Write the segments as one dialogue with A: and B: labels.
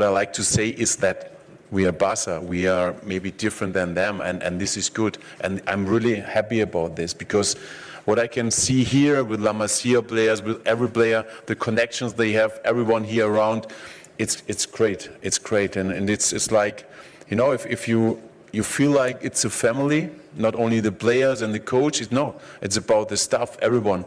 A: What I like to say is that we are Barca, we are maybe different than them, and this is good. And I'm really happy about this because what I can see here with La Masia players, with every player, the connections they have, everyone here around, it's great. It's great. And it's like, if you feel like it's a family, not only the players and the coach, it's about the staff, everyone.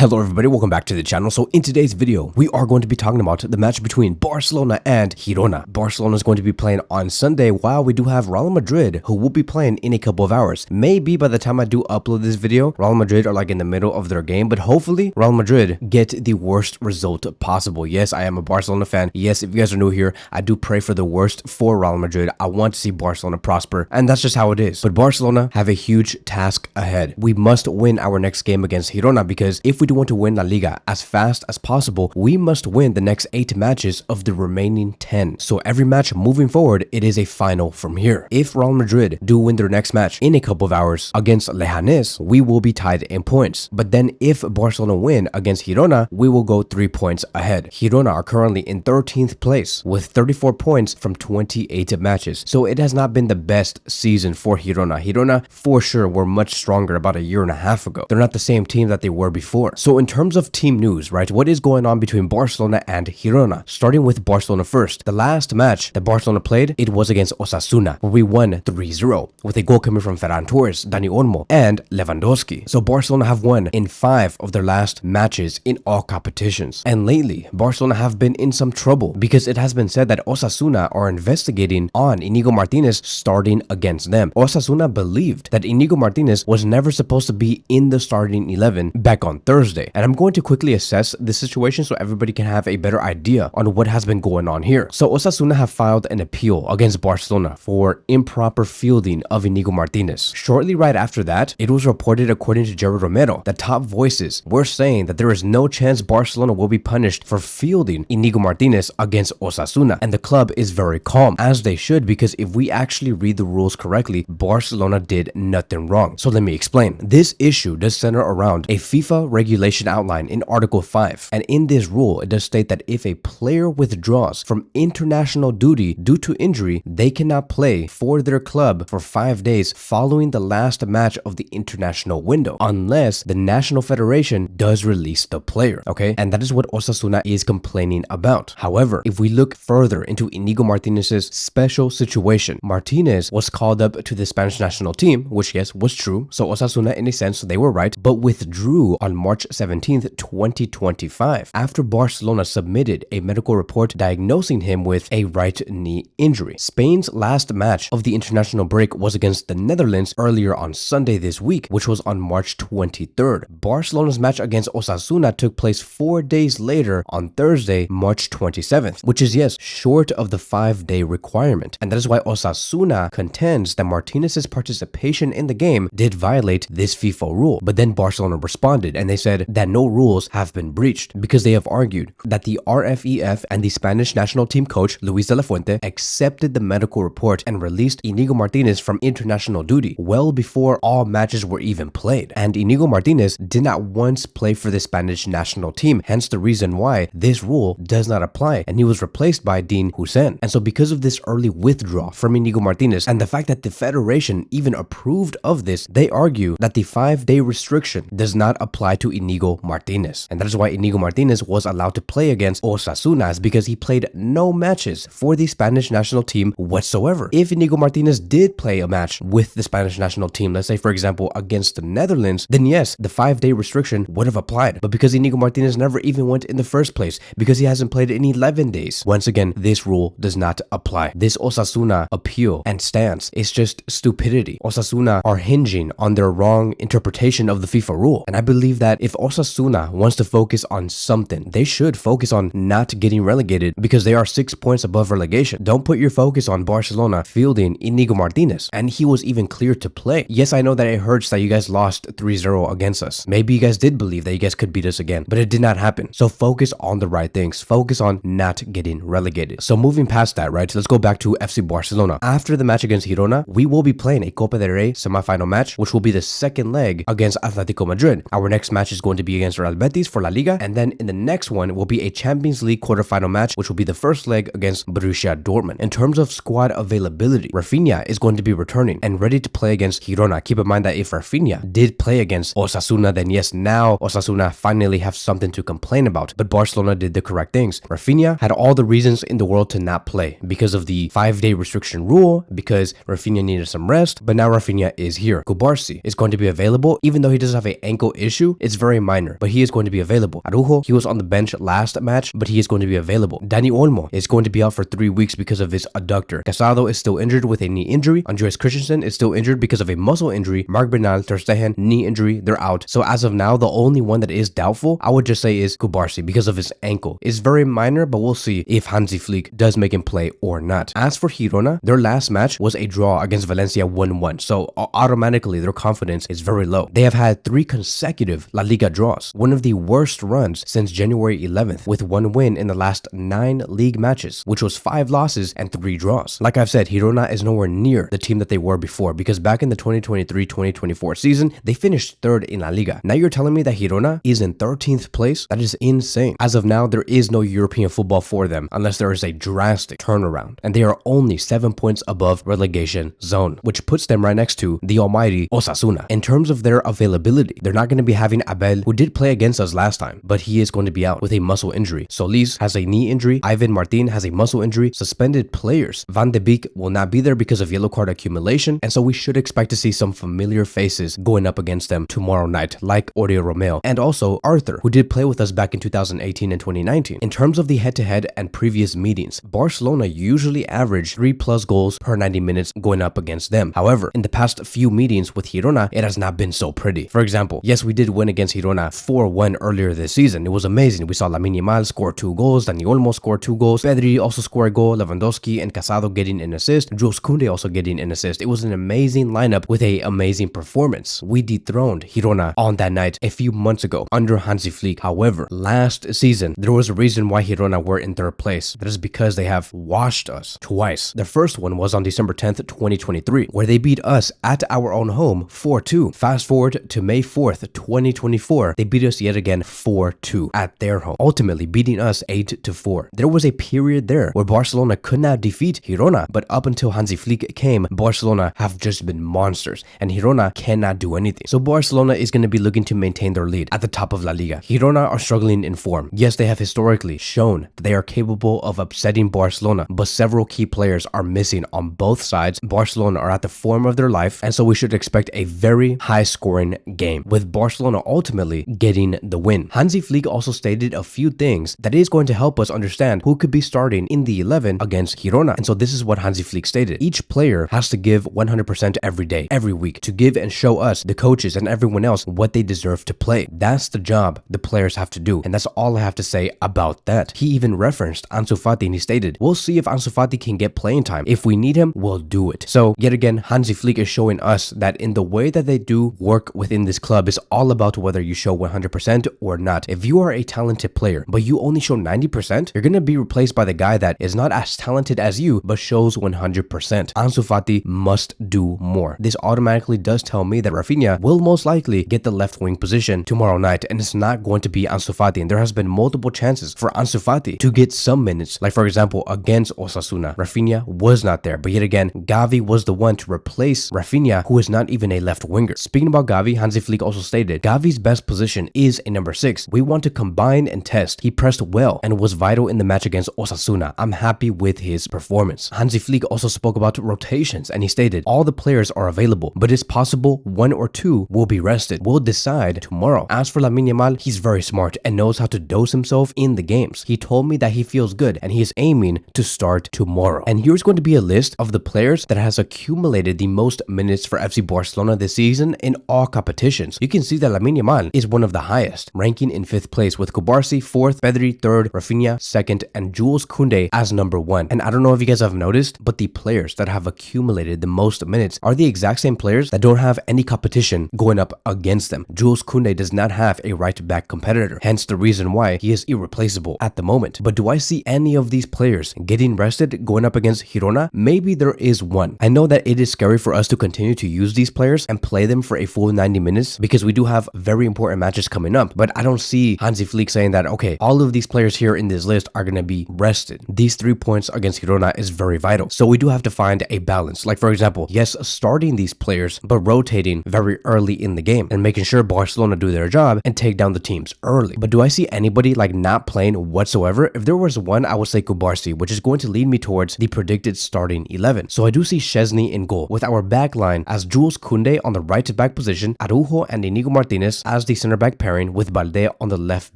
B: Hello everybody, welcome back to the channel. So in today's video, we are going to be talking about the match between Barcelona and Girona. Barcelona is going to be playing on Sunday, while we do have Real Madrid, who will be playing in a couple of hours. Maybe by the time I do upload this video, Real Madrid are like in the middle of their game, but hopefully Real Madrid get the worst result possible. Yes, I am a Barcelona fan. Yes, if you guys are new here, I do pray for the worst for Real Madrid. I want to see Barcelona prosper, and that's just how it is. But Barcelona have a huge task ahead. We must win our next game against Girona, because if we do want to win La Liga as fast as possible, we must win the next 8 matches of the remaining 10. So every match moving forward, it is a final from here. If Real Madrid do win their next match in a couple of hours against Leganés, we will be tied in points. But then if Barcelona win against Girona, we will go 3 points ahead. Girona are currently in 13th place with 34 points from 28 matches. So it has not been the best season for Girona. Girona for sure were much stronger about a year and a half ago. They're not the same team that they were before. So in terms of team news, right, what is going on between Barcelona and Girona? Starting with Barcelona first. The last match that Barcelona played, it was against Osasuna, where we won 3-0 with a goal coming from Ferran Torres, Dani Olmo, and Lewandowski. So Barcelona have won in 5 of their last matches in all competitions. And lately, Barcelona have been in some trouble because it has been said that Osasuna are investigating on Inigo Martinez starting against them. Osasuna believed that Inigo Martinez was never supposed to be in the starting 11 back on Thursday. And I'm going to quickly assess the situation so everybody can have a better idea on what has been going on here. So Osasuna have filed an appeal against Barcelona for improper fielding of Inigo Martinez. Shortly right after that, it was reported, according to Jared Romero, that top voices were saying that there is no chance Barcelona will be punished for fielding Inigo Martinez against Osasuna. And the club is very calm, as they should, because if we actually read the rules correctly, Barcelona did nothing wrong. So let me explain. This issue does center around a FIFA regulation outline in Article 5. And in this rule, it does state that if a player withdraws from international duty due to injury, they cannot play for their club for 5 days following the last match of the international window, unless the National Federation does release the player, okay? And that is what Osasuna is complaining about. However, if we look further into Inigo Martinez's special situation, Martinez was called up to the Spanish national team, which yes, was true. So Osasuna, in a sense, they were right, but withdrew on March 17th, 2025, after Barcelona submitted a medical report diagnosing him with a right knee injury. Spain's last match of the international break was against the Netherlands earlier on Sunday this week, which was on March 23rd. Barcelona's match against Osasuna took place 4 days later on Thursday, March 27th, which is, yes, short of the 5-day requirement. And that is why Osasuna contends that Martinez's participation in the game did violate this FIFA rule. But then Barcelona responded and they said that no rules have been breached, because they have argued that the RFEF and the Spanish national team coach Luis de la Fuente accepted the medical report and released Inigo Martinez from international duty well before all matches were even played. And Inigo Martinez did not once play for the Spanish national team, hence the reason why this rule does not apply, and he was replaced by Dean Hussein. And so because of this early withdrawal from Inigo Martinez and the fact that the federation even approved of this, they argue that the 5-day restriction does not apply to Inigo Martinez. And that is why Inigo Martinez was allowed to play against Osasuna, because he played no matches for the Spanish national team whatsoever. If Inigo Martinez did play a match with the Spanish national team, let's say for example against the Netherlands, then yes, the 5-day restriction would have applied. But because Inigo Martinez never even went in the first place, because he hasn't played in 11 days, once again, this rule does not apply. This Osasuna appeal and stance is just stupidity. Osasuna are hinging on their wrong interpretation of the FIFA rule. And I believe that if if Osasuna wants to focus on something, they should focus on not getting relegated because they are 6 points above relegation. Don't put your focus on Barcelona fielding Inigo Martinez, and he was even cleared to play. Yes, I know that it hurts that you guys lost 3-0 against us. Maybe you guys did believe that you guys could beat us again, but it did not happen. So focus on the right things. Focus on not getting relegated. So moving past that, right, let's go back to FC Barcelona. After the match against Girona, we will be playing a Copa del Rey semi-final match, which will be the second leg against Atletico Madrid. Our next match is going to be against Real Betis for La Liga, and then in the next one will be a Champions League quarterfinal match, which will be the first leg against Borussia Dortmund. In terms of squad availability, Rafinha is going to be returning and ready to play against Girona. Keep in mind that if Rafinha did play against Osasuna, then yes, now Osasuna finally have something to complain about. But Barcelona did the correct things. Rafinha had all the reasons in the world to not play because of the 5-day restriction rule, because Rafinha needed some rest, but now Rafinha is here. Cubarsí is going to be available, even though he doesn't have an ankle issue. It's very minor, but he is going to be available. Araujo, he was on the bench last match, but he is going to be available. Dani Olmo is going to be out for 3 weeks because of his adductor. Casado is still injured with a knee injury. Andreas Christensen is still injured because of a muscle injury. Marc Bernal, Ter Stegen, knee injury, they're out. So as of now, the only one that is doubtful, I would just say, is Cubarsí because of his ankle. It's very minor, but we'll see if Hansi Flick does make him play or not. As for Girona, their last match was a draw against Valencia 1-1, so automatically their confidence is very low. They have had 3 consecutive La Liga draws, one of the worst runs since January 11th, with 1 win in the last 9 league matches, which was 5 losses and 3 draws. Like I've said, Girona is nowhere near the team that they were before, because back in the 2023-2024 season, they finished 3rd in La Liga. Now you're telling me that Girona is in 13th place? That is insane. As of now, there is no European football for them unless there is a drastic turnaround, and they are only 7 points above relegation zone, which puts them right next to the almighty Osasuna. In terms of their availability, they're not going to be having Abel, who did play against us last time, but he is going to be out with a muscle injury. Solis has a knee injury. Ivan Martin has a muscle injury. Suspended players. Van de Beek will not be there because of yellow card accumulation, and so we should expect to see some familiar faces going up against them tomorrow night, like Oriol Romeu, and also Arthur, who did play with us back in 2018 and 2019. In terms of the head-to-head and previous meetings, Barcelona usually average 3+ goals per 90 minutes going up against them. However, in the past few meetings with Girona, it has not been so pretty. For example, yes, we did win against Girona 4-1 earlier this season. It was amazing. We saw Lamine Yamal score 2 goals, Dani Olmo score 2 goals, Pedri also score a goal, Lewandowski and Casado getting an assist, Jules Koundé also getting an assist. It was an amazing lineup with an amazing performance. We dethroned Girona on that night a few months ago under Hansi Flick. However, last season, there was a reason why Girona were in 3rd place. That is because they have washed us twice. The first one was on December 10th, 2023, where they beat us at our own home 4-2. Fast forward to May 4th, 2024, they beat us yet again 4-2 at their home, ultimately beating us 8-4. There was a period there where Barcelona could not defeat Girona, but up until Hansi Flick came, Barcelona have just been monsters, and Girona cannot do anything. So Barcelona is going to be looking to maintain their lead at the top of La Liga. Girona are struggling in form. Yes, they have historically shown that they are capable of upsetting Barcelona, but several key players are missing on both sides. Barcelona are at the form of their life, and so we should expect a very high-scoring game, with Barcelona ultimately getting the win. Hansi Flick also stated a few things that is going to help us understand who could be starting in the 11 against Girona. And so this is what Hansi Flick stated. Each player has to give 100% every day, every week, to give and show us, the coaches and everyone else, what they deserve to play. That's the job the players have to do, and that's all I have to say about that. He even referenced Ansu Fati, and he stated, we'll see if Ansu Fati can get playing time. If we need him, we'll do it. So yet again, Hansi Flick is showing us that in the way that they do work within this club is all about whether you show 100% or not. If you are a talented player, but you only show 90%, you're going to be replaced by the guy that is not as talented as you, but shows 100%. Ansu Fati must do more. This automatically does tell me that Rafinha will most likely get the left wing position tomorrow night, and it's not going to be Ansu Fati. And there has been multiple chances for Ansu Fati to get some minutes. Like for example, against Osasuna, Rafinha was not there, but yet again, Xavi was the one to replace Rafinha, who is not even a left winger. Speaking about Xavi, Hansi Flick also stated, Xavi's best position is a number 6. We want to combine and test. He pressed well and was vital in the match against Osasuna. I'm happy with his performance. Hansi Flick also spoke about rotations, and he stated, all the players are available, but it's possible 1 or 2 will be rested. We'll decide tomorrow. As for Lamine Yamal, he's very smart and knows how to dose himself in the games. He told me that he feels good and he is aiming to start tomorrow. And here's going to be a list of the players that has accumulated the most minutes for FC Barcelona this season in all competitions. You can see that Lamine Yamal Yamal is one of the highest, ranking in 5th place with Cubarsí 4th, Pedri 3rd, Rafinha 2nd, and Jules Koundé as number 1. And I don't know if you guys have noticed, but the players that have accumulated the most minutes are the exact same players that don't have any competition going up against them. Jules Koundé does not have a right-back competitor, hence the reason why he is irreplaceable at the moment. But do I see any of these players getting rested going up against Girona? Maybe there is one. I know that it is scary for us to continue to use these players and play them for a full 90 minutes because we do have very important matches coming up, but I don't see Hansi Flick saying that, okay, all of these players here in this list are going to be rested. These 3 points against Girona is very vital. So we do have to find a balance. Like, for example, yes, starting these players, but rotating very early in the game and making sure Barcelona do their job and take down the teams early. But do I see anybody like not playing whatsoever? If there was one, I would say Cubarsí, which is going to lead me towards the predicted starting 11. So I do see Szczesny in goal, with our back line as Jules Koundé on the right back position, Araujo and Inigo Martinez as the center back pairing, with Balde on the left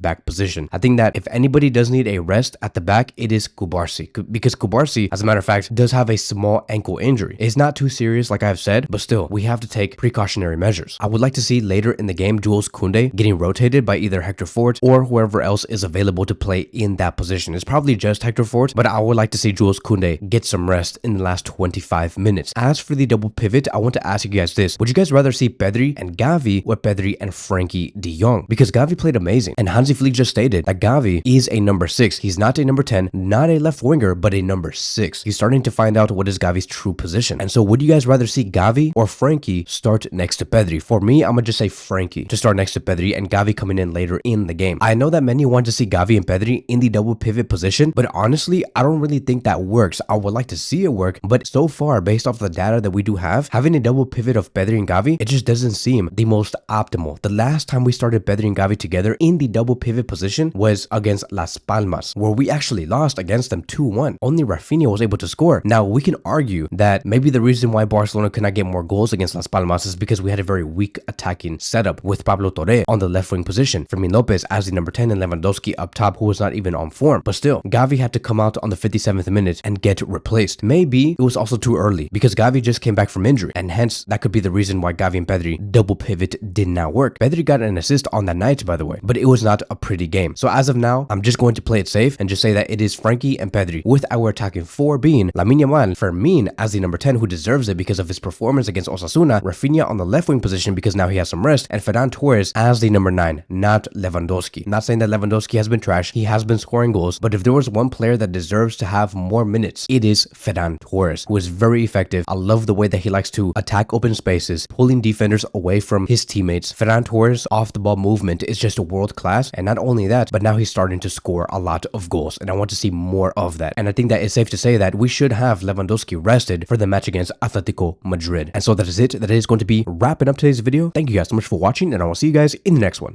B: back position. I think that if anybody does need a rest at the back, it is Cubarsí, because Cubarsí, as a matter of fact, does have a small ankle injury. It's not too serious, like I've said, but still, we have to take precautionary measures. I would like to see later in the game Jules Koundé getting rotated by either Hector Fort or whoever else is available to play in that position. It's probably just Hector Fort, but I would like to see Jules Koundé get some rest in the last 25 minutes. As for the double pivot, I want to ask you guys this. Would you guys rather see Pedri and Xavi or Pedri and Frankie de Jong? Because Xavi played amazing, and Hansi Flick just stated that Xavi is a number 6. He's not a number 10, not a left winger, but a number 6. He's starting to find out what is Xavi's true position. And so would you guys rather see Xavi or Frankie start next to Pedri? For me, I'm gonna just say Frankie to start next to Pedri and Xavi coming in later in the game. I know that many want to see Xavi and Pedri in the double pivot position, but honestly, I don't really think that works. I would like to see it work, but so far, based off the data that we do have, having a double pivot of Pedri and Xavi, it just doesn't seem the most optimal. The last time we started Pedri and Xavi together in the double pivot position was against Las Palmas, where we actually lost against them 2-1. Only Rafinha was able to score. Now, we can argue that maybe the reason why Barcelona could not get more goals against Las Palmas is because we had a very weak attacking setup with Pablo Torre on the left wing position, Fermin Lopez as the number 10, and Lewandowski up top, who was not even on form. But still, Xavi had to come out on the 57th minute and get replaced. Maybe it was also too early because Xavi just came back from injury, and hence that could be the reason why Xavi and Pedri double pivot did not work. Pedri got an assist on that night, by the way, but it was not a pretty game. So as of now, I'm just going to play it safe and just say that it is Frankie and Pedri, with our attacking 4 being Lamine Yamal, Fermin as the number 10, who deserves it because of his performance against Osasuna, Rafinha on the left wing position because now he has some rest, and Ferran Torres as the number 9, not Lewandowski. Not saying that Lewandowski has been trash, he has been scoring goals, but if there was one player that deserves to have more minutes, it is Ferran Torres, who is very effective. I love the way that he likes to attack open spaces, pulling defenders away from his teammates. Ferran Torres off the ball movement is just a world class, and not only that, but now he's starting to score a lot of goals, and I want to see more of that. And I think that it's safe to say that we should have Lewandowski rested for the match against Atletico Madrid. And so that is it. That is going to be wrapping up today's video. Thank you guys so much for watching, and I will see you guys in the next one.